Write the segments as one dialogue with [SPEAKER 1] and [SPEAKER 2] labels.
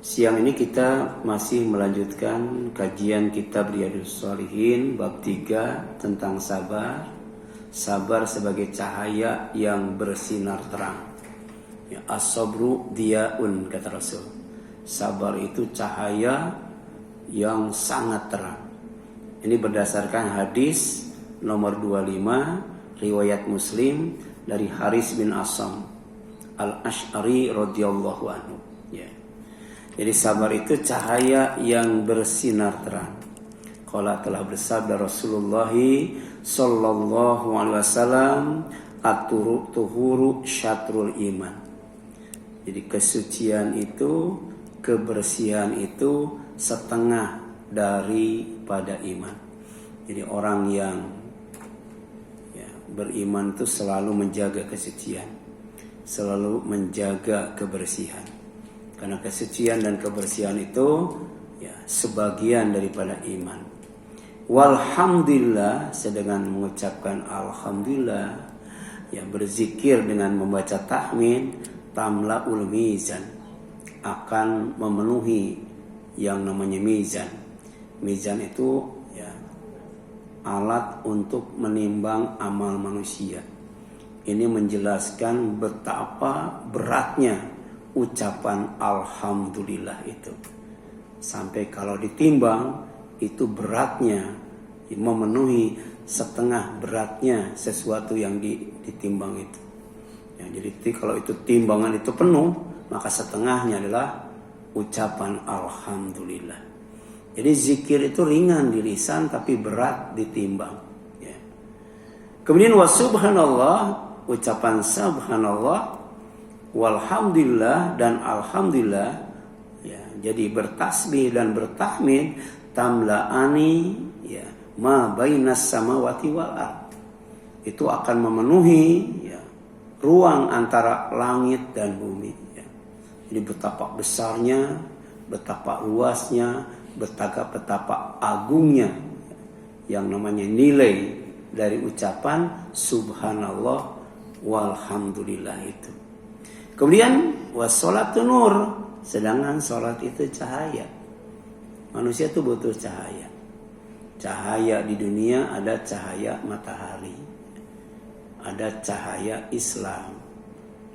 [SPEAKER 1] Siang ini kita masih melanjutkan kajian kitab Riyadhus Shalihin bab 3 tentang sabar. Sabar sebagai cahaya yang bersinar terang. Ya, as-sabru diyaun kata Rasul. Sabar itu cahaya yang sangat terang. Ini berdasarkan hadis nomor 25 riwayat Muslim dari Haris bin Asam Al-Asy'ari radhiyallahu anhu. Ya. Jadi sabar itu cahaya yang bersinar terang. Qala telah bersabda Rasulullah sallallahu alaihi wasallam, at-tuhuru syatrul iman. Jadi kesucian itu, kebersihan itu setengah daripada iman. Jadi orang yang beriman itu selalu menjaga kesucian, selalu menjaga kebersihan. Karena kesucian dan kebersihan itu sebagian daripada iman. Walhamdulillah, sedangkan mengucapkan alhamdulillah, berzikir dengan membaca tahmid, tamlaul mizan, akan memenuhi yang namanya mizan. Mizan itu alat untuk menimbang amal manusia. Ini menjelaskan betapa beratnya ucapan alhamdulillah itu. Sampai kalau ditimbang itu beratnya memenuhi setengah beratnya sesuatu yang ditimbang itu. Jadi kalau itu timbangan itu penuh, maka setengahnya adalah ucapan alhamdulillah. Jadi zikir itu ringan di lisan tapi berat ditimbang. Kemudian wa subhanallah, ucapan subhanallah, walhamdulillah dan alhamdulillah, jadi bertasbih dan bertahmid, tamla'ani ma bainas samawati wal ard. Itu akan memenuhi ruang antara langit dan bumi. Jadi betapa besarnya, betapa luasnya, betapa agungnya yang namanya nilai dari ucapan subhanallah walhamdulillah itu. Kemudian wassalatu nur, sedangkan salat itu cahaya. Manusia itu butuh cahaya. Cahaya di dunia ada cahaya matahari, ada cahaya Islam,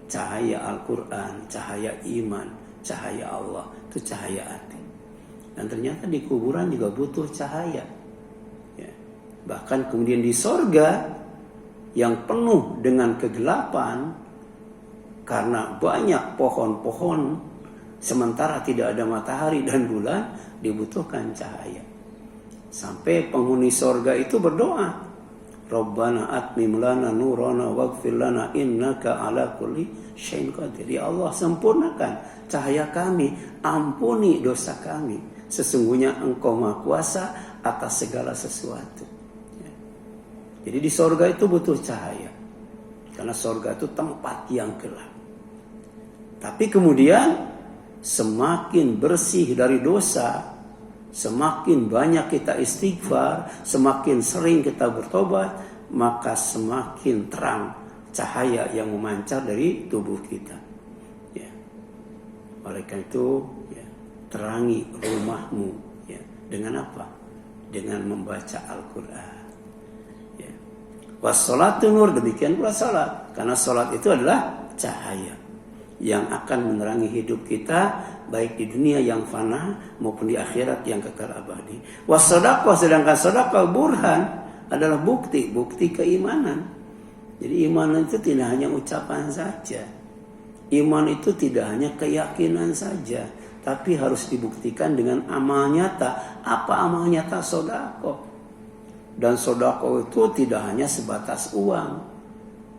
[SPEAKER 1] cahaya Al-Quran, cahaya iman, cahaya Allah, itu cahaya hati. Dan ternyata di kuburan juga butuh cahaya. Bahkan kemudian di sorga yang penuh dengan kegelapan karena banyak pohon-pohon, sementara tidak ada matahari dan bulan, dibutuhkan cahaya. Sampai penghuni sorga itu berdoa, Rabbana atmim lana nurana waghfir lana innaka ala kulli syai'in qadir. Ya Allah, sempurnakan cahaya kami, ampuni dosa kami. Sesungguhnya Engkau Maha Kuasa atas segala sesuatu. Jadi di sorga itu butuh cahaya. Karena sorga itu tempat yang gelap. Tapi kemudian semakin bersih dari dosa, semakin banyak kita istighfar, semakin sering kita bertobat, maka semakin terang cahaya yang memancar dari tubuh kita. Oleh karena itu, terangi rumahmu dengan apa? Dengan membaca Al-Quran. Wassalatu nur, demikian pula salat. Karena salat itu adalah cahaya yang akan menerangi hidup kita, baik di dunia yang fana maupun di akhirat yang kekal abadi. Wassadaqah, sedangkan sedekah burhan adalah bukti keimanan. Jadi iman itu tidak hanya ucapan saja. Iman itu tidak hanya keyakinan saja, tapi harus dibuktikan dengan amal nyata. Apa amal nyata? Sedekah. Dan sedekah itu tidak hanya sebatas uang,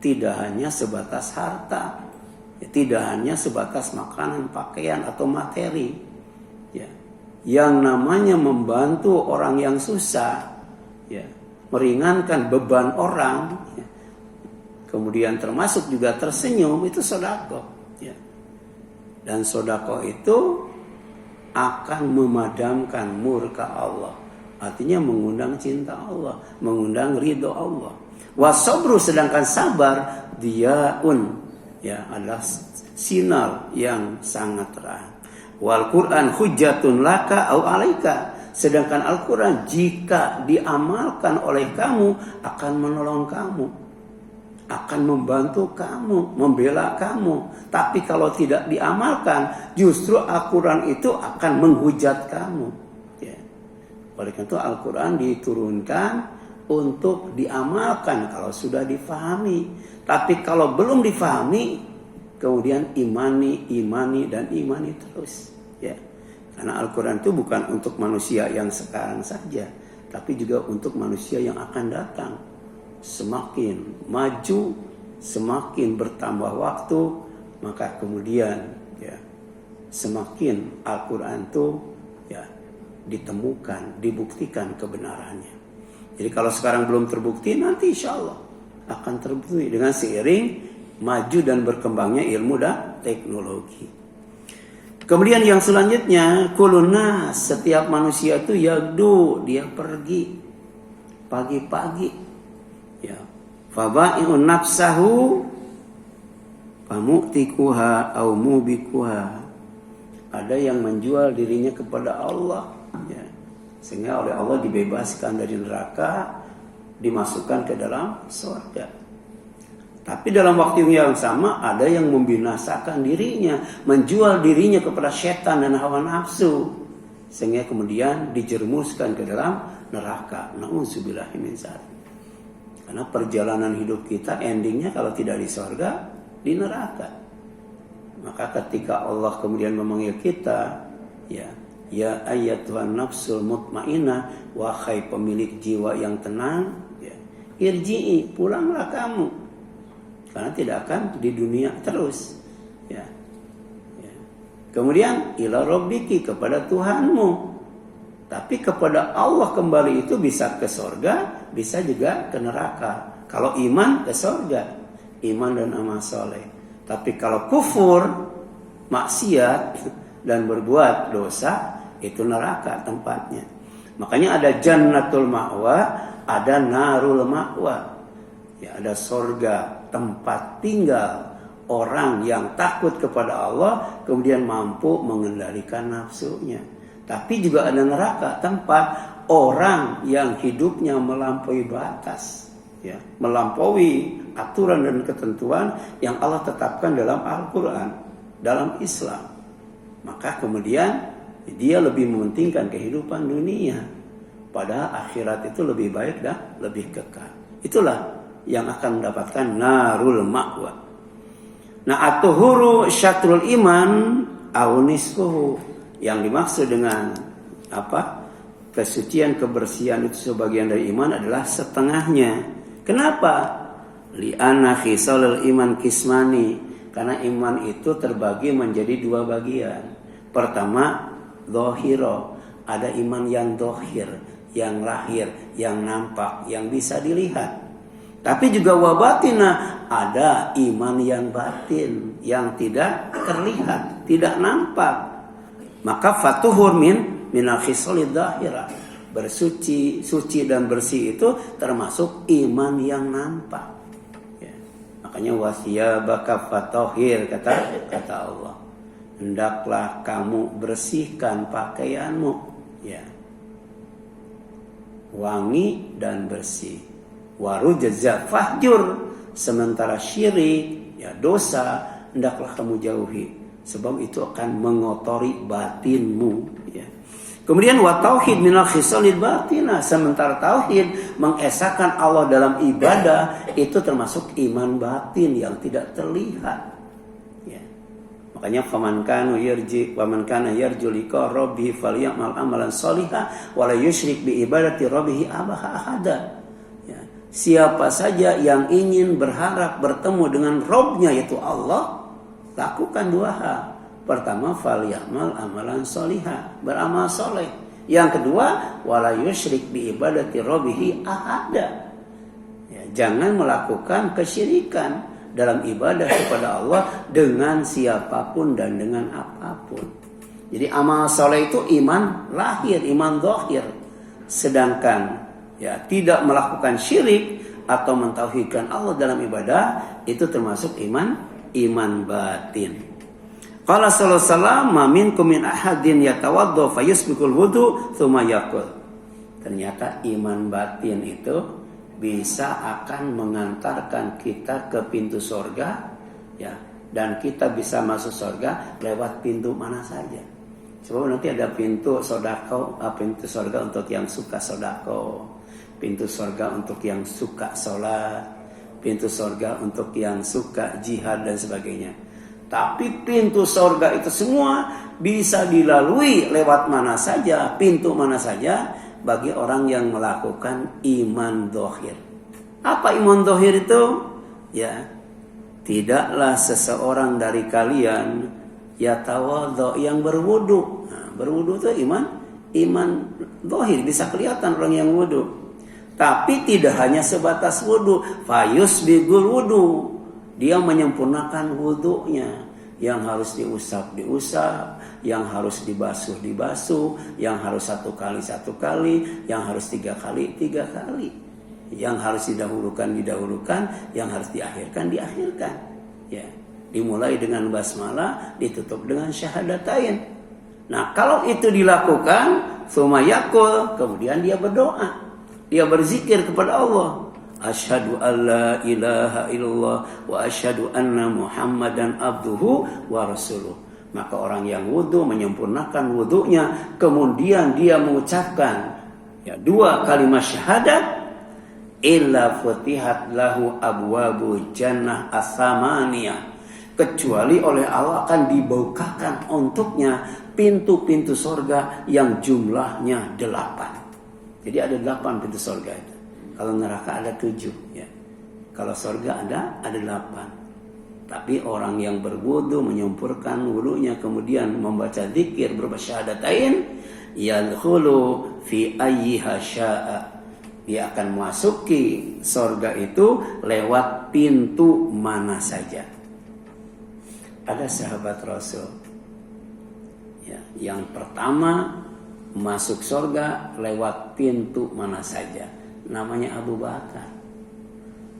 [SPEAKER 1] tidak hanya sebatas harta, tidak hanya sebatas makanan, pakaian atau materi. Yang namanya membantu orang yang susah, meringankan beban orang, kemudian termasuk juga tersenyum, itu sedekah. Dan sedekah itu akan memadamkan murka Allah. Artinya mengundang cinta Allah, mengundang ridho Allah. Wasabru, sedangkan sabar, diyaun, adalah sinar yang sangat terang. Wal Quran hujjatun laka au alaika. Sedangkan Al-Quran jika diamalkan oleh kamu akan menolong kamu, akan membantu kamu, membela kamu. Tapi kalau tidak diamalkan, justru Al-Quran itu akan menghujat kamu. Ya. Oleh karena itu Al-Quran diturunkan untuk diamalkan kalau sudah difahami. Tapi kalau belum difahami, kemudian imani dan imani terus. Ya. Karena Al-Quran itu bukan untuk manusia yang sekarang saja, tapi juga untuk manusia yang akan datang. Semakin maju, semakin bertambah waktu, maka kemudian ya, semakin Al-Quran itu ya, ditemukan, dibuktikan kebenarannya. Jadi kalau sekarang belum terbukti, nanti insya Allah akan terbukti dengan seiring maju dan berkembangnya ilmu dan teknologi. Kemudian yang selanjutnya, kuluna, setiap manusia itu yagdu, dia pergi pagi-pagi. Ya, faba'i'un nafsahu famu'tikuha au mubikuha. Ada yang menjual dirinya kepada Allah, ya, sehingga oleh Allah dibebaskan dari neraka, dimasukkan ke dalam surga. Tapi dalam waktu yang sama ada yang membinasakan dirinya, menjual dirinya kepada setan dan hawa nafsu, sehingga kemudian dijerumuskan ke dalam neraka. Na'udzubillahi min dzalik. Karena perjalanan hidup kita endingnya kalau tidak di surga, di neraka. Maka ketika Allah kemudian memanggil kita, ya ayyatuhan nafsul mutmainnah, wahai pemilik jiwa yang tenang, ya, irji'i, pulanglah kamu. Karena tidak akan di dunia terus. Ya. Kemudian ila rabbiki, kepada Tuhanmu. Tapi kepada Allah kembali itu bisa ke surga, bisa juga ke neraka. Kalau iman ke surga, iman dan amal soleh. Tapi kalau kufur, maksiat dan berbuat dosa, itu neraka tempatnya. Makanya ada jannatul ma'wa, ada narul ma'wa. Ya, ada surga, tempat tinggal orang yang takut kepada Allah, kemudian mampu mengendalikan nafsunya. Tapi juga ada neraka, tempat orang yang hidupnya melampaui batas, ya, melampaui aturan dan ketentuan yang Allah tetapkan dalam Al-Quran, dalam Islam. Maka kemudian dia lebih mementingkan kehidupan dunia, padahal akhirat itu lebih baik dan lebih kekal. Itulah yang akan mendapatkan narul ma'wa. Nah, at-tuhuru syatrul iman awnisfuhu. Yang dimaksud dengan apa? Kesucian, kebersihan itu sebagian dari iman adalah setengahnya. Kenapa? Li'anna khisalul iman kismani. Karena iman itu terbagi menjadi dua bagian. Pertama, dhahiro. Ada iman yang dhahir, yang lahir, yang nampak, yang bisa dilihat. Tapi juga wabatina, ada iman yang batin, yang tidak terlihat, tidak nampak. Maka fatuhur minal khisalid dhahirah. Bersuci, suci dan bersih itu termasuk iman yang nampak. Ya. Makanya wasiyabaka fatahhir, kata Allah. Hendaklah kamu bersihkan pakaianmu, ya. Wangi dan bersih. Warujza fahjur, sementara syirik, ya, dosa, hendaklah kamu jauhi, sebab itu akan mengotori batinmu, ya. Kemudian wa tauhid minal khisalil batinah, sementara tauhid mengesahkan Allah dalam ibadah itu termasuk iman batin yang tidak terlihat, ya. Makanya faman kana yarju liqa rabbih falyamal amalan shalihan wa la yusyrik bi ibadati rabbih ahada. Siapa saja yang ingin berharap bertemu dengan Robnya, yaitu Allah, lakukan dua hal. Pertama, falyamal amalan solihah, beramal soleh. Yang kedua, wala yusyrik bi ibadati rabbihi ahada. Ya, jangan melakukan kesyirikan dalam ibadah kepada Allah dengan siapapun dan dengan apapun. Jadi amal soleh itu iman lahir, iman zahir. Sedangkan ya, tidak melakukan syirik atau mentauhidkan Allah dalam ibadah itu termasuk iman batin. Qala sallallahu alaihi wasallam, "Ma minkum min ahadin yatawaddo fayusbiqul wudu tsumma yaqul." Ternyata iman batin itu bisa akan mengantarkan kita ke pintu surga, ya, dan kita bisa masuk surga lewat pintu mana saja. Sebab nanti ada pintu sodako, pintu surga untuk yang suka sodako, pintu surga untuk yang suka sholat, pintu surga untuk yang suka jihad dan sebagainya. Tapi pintu surga itu semua bisa dilalui lewat mana saja, pintu mana saja bagi orang yang melakukan iman dohir. Apa iman dohir itu? Ya, tidaklah seseorang dari kalian yatawaddo yang berwudu. Nah, berwudu itu iman dohir, bisa kelihatan orang yang wudu. Tapi tidak hanya sebatas wudu, fayusbigul wudu. Dia menyempurnakan wudunya. Yang harus diusap, yang harus dibasuh, yang harus 1 kali, yang harus 3 kali, yang harus didahulukan, yang harus diakhirkan. Ya, dimulai dengan basmalah, ditutup dengan syahadatain. Nah, kalau itu dilakukan, tsumma yaqul, kemudian dia berdoa, dia berzikir kepada Allah. Asyhadu alla ilaha illallah wa asyhadu anna Muhammadan abduhu wa rasuluh. Maka orang yang wudu menyempurnakan wudunya, kemudian dia mengucapkan 2 kalimat syahadat, illa futihat lahu abwabu jannah as-samaniyah, kecuali oleh Allah akan dibukakan untuknya pintu-pintu surga yang jumlahnya 8. Jadi ada 8 pintu surga itu. Kalau neraka ada 7, ya. Kalau surga ada 8. Tapi orang yang berwudu menyempurnakan wudunya, kemudian membaca zikir bersyahadatain, yadkhulu fi ayyiha syaa. Dia akan memasuki surga itu lewat pintu mana saja. Ada sahabat Rasul, ya, yang pertama masuk surga lewat pintu mana saja. Namanya Abu Bakar.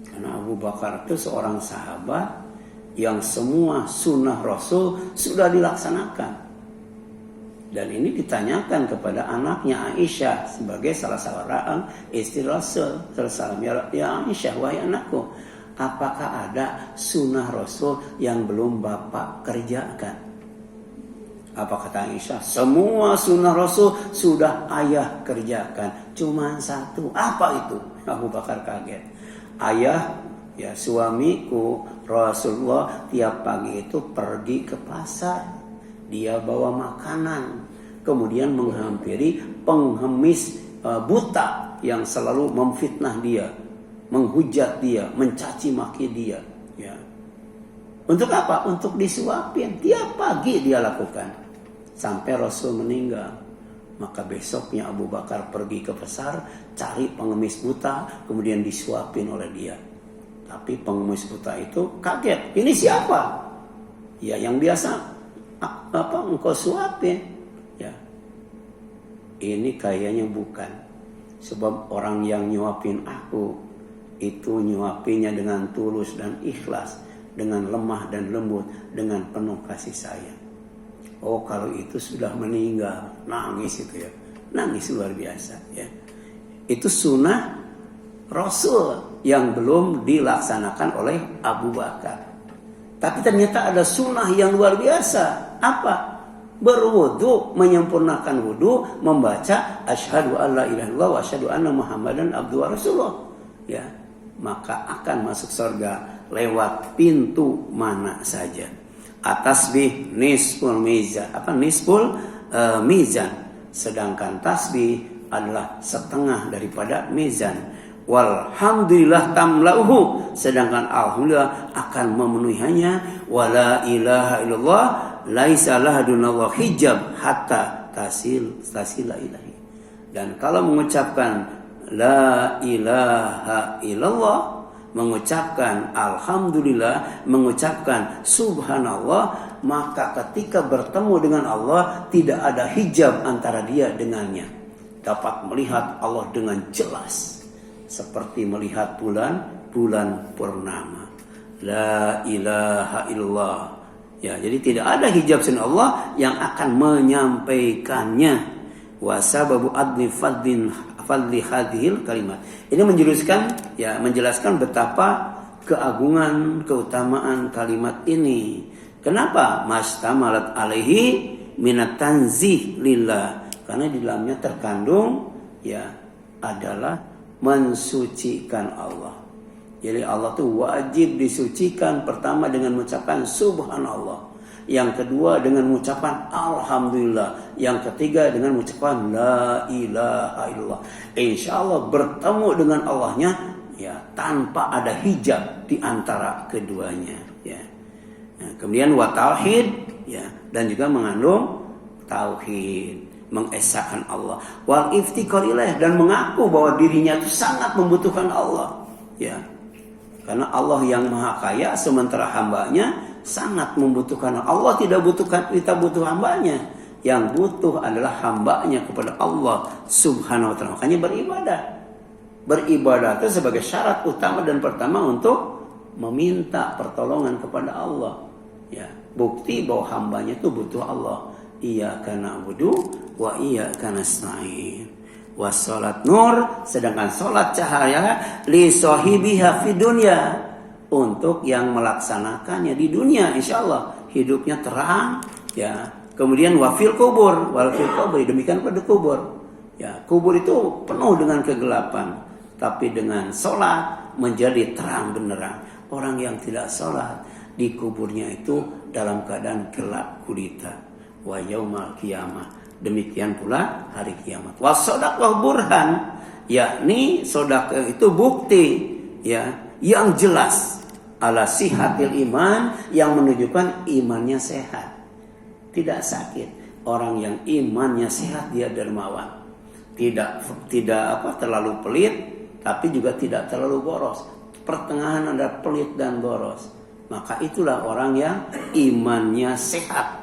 [SPEAKER 1] Karena Abu Bakar itu seorang sahabat yang semua sunnah Rasul sudah dilaksanakan. Dan ini ditanyakan kepada anaknya Aisyah sebagai salah seorang istri Rasul. Ya Aisyah, wahai anakku, apakah ada sunnah Rasul yang belum bapak kerjakan? Apa kata Aisyah? Semua sunnah Rasul sudah ayah kerjakan. Cuma 1. Apa itu? Abu Bakar kaget. Ayah, ya suamiku Rasulullah tiap pagi itu pergi ke pasar. Dia bawa makanan. Kemudian menghampiri pengemis buta yang selalu memfitnah dia, menghujat dia, mencaci maki dia. Ya. Untuk apa? Untuk disuapin. Tiap pagi dia lakukan. Sampai Rasul meninggal. Maka besoknya Abu Bakar pergi ke pasar, cari pengemis buta, kemudian disuapin oleh dia. Tapi pengemis buta itu kaget. Ini siapa? Ya, yang biasa engkau suapin. Ya. Ini kayaknya bukan. Sebab orang yang nyuapin aku itu nyuapinya dengan tulus dan ikhlas, dengan lemah dan lembut, dengan penuh kasih sayang. Oh, kalau itu sudah meninggal, nangis itu ya, nangis luar biasa ya. Itu sunnah Rasul yang belum dilaksanakan oleh Abu Bakar. Tapi ternyata ada sunnah yang luar biasa. Apa? Berwudu, menyempurnakan wudu, membaca asyhadu alla ilaha illallah wa asyhadu anna Muhammadan abduhu wa rasuluh. Ya, maka akan masuk surga lewat pintu mana saja. Atasbih nisful mizan. Apa nisful mizan? Sedangkan tasbih adalah setengah daripada mizan. Walhamdulillah tamlauhu. Sedangkan alhamdulillah akan memenuhinya. Wala ilaha illallah laisa lahadunallah hijab hatta tasila ilahi. Dan kalau mengucapkan la ilaha illallah, mengucapkan alhamdulillah, mengucapkan subhanallah, maka ketika bertemu dengan Allah tidak ada hijab antara dia dengannya. Dapat melihat Allah dengan jelas seperti melihat bulan purnama. La ilaha illallah Ya, jadi tidak ada hijab selain Allah yang akan menyampaikannya. Wa sababu adli fadli hadhil kalimat. Ini menjelaskan betapa keagungan, keutamaan kalimat ini. Kenapa? Mastamalat alaihi minat tanzih lillah. Karena di dalamnya terkandung adalah mensucikan Allah. Jadi Allah tuh wajib disucikan, pertama dengan mengucapkan subhanallah, yang kedua dengan mengucapkan alhamdulillah, yang ketiga dengan mengucapkan la ilaha illallah. Insya Allah bertemu dengan Allahnya tanpa ada hijab di antara keduanya. Nah, kemudian wa tauhid dan juga mengandung tauhid, mengesahkan Allah, wal iftikar ilaih, dan mengaku bahwa dirinya itu sangat membutuhkan Allah. Karena Allah yang maha kaya, sementara hambanya sangat membutuhkan. Allah tidak butuhkan, kita butuh hambanya. Yang butuh adalah hambanya kepada Allah subhanahu wa ta'ala. Makanya beribadah. Beribadah itu sebagai syarat utama dan pertama untuk meminta pertolongan kepada Allah. Bukti bahwa hambanya itu butuh Allah. Iyyaka na'budu wa iyyaka nasta'in. Wassalat nur, sedangkan salat cahaya li sahibiha fi dunya, untuk yang melaksanakannya di dunia insyaallah hidupnya terang. Kemudian wafil kubur, demikian pada kubur. Kubur itu penuh dengan kegelapan, tapi dengan salat menjadi terang benderang. Orang yang tidak salat di kuburnya itu dalam keadaan gelap gulita. Wa yaumal qiyamah, demikian pula hari kiamat. Wasodaqah burhan, yakni sedekah itu bukti yang jelas ala sihatil iman, yang menunjukkan imannya sehat, tidak sakit. Orang yang imannya sehat dia dermawan, tidak terlalu pelit, tapi juga tidak terlalu boros. Pertengahan ada pelit dan boros. Maka itulah orang yang imannya sehat.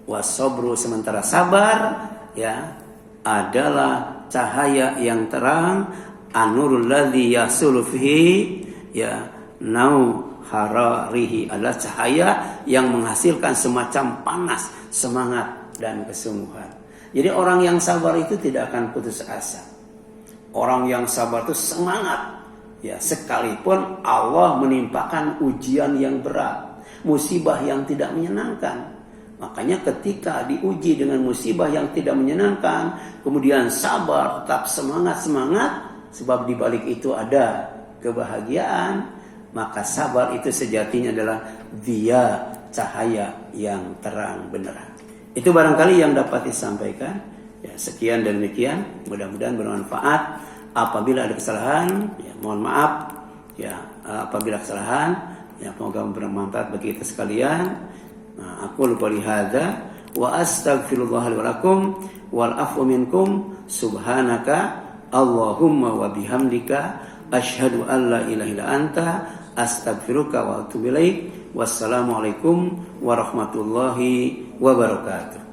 [SPEAKER 1] Wasobru, sementara sabar adalah cahaya yang terang, anurul ladzi yasulu fihi nau hararihi, adalah cahaya yang menghasilkan semacam panas, semangat dan kesungguhan. Jadi orang yang sabar itu tidak akan putus asa. Orang yang sabar itu semangat, sekalipun Allah menimpakan ujian yang berat, musibah yang tidak menyenangkan. Makanya ketika diuji dengan musibah yang tidak menyenangkan, kemudian sabar, tetap semangat, sebab di balik itu ada kebahagiaan, maka sabar itu sejatinya adalah dia cahaya yang terang benderang. Itu barangkali yang dapat disampaikan. Sekian dan demikian, mudah-mudahan bermanfaat. Apabila ada kesalahan, mohon maaf. Apabila kesalahan, semoga bermanfaat bagi kita sekalian. Aku lupa lihada wa astaghfirullah li wa lakum wal afu minkum subhanaka Allahumma wa bihamdika asyhadu an la ilaha illa anta astaghfiruka wa atubu ilaik. Wassalamualaikum warahmatullahi wabarakatuh.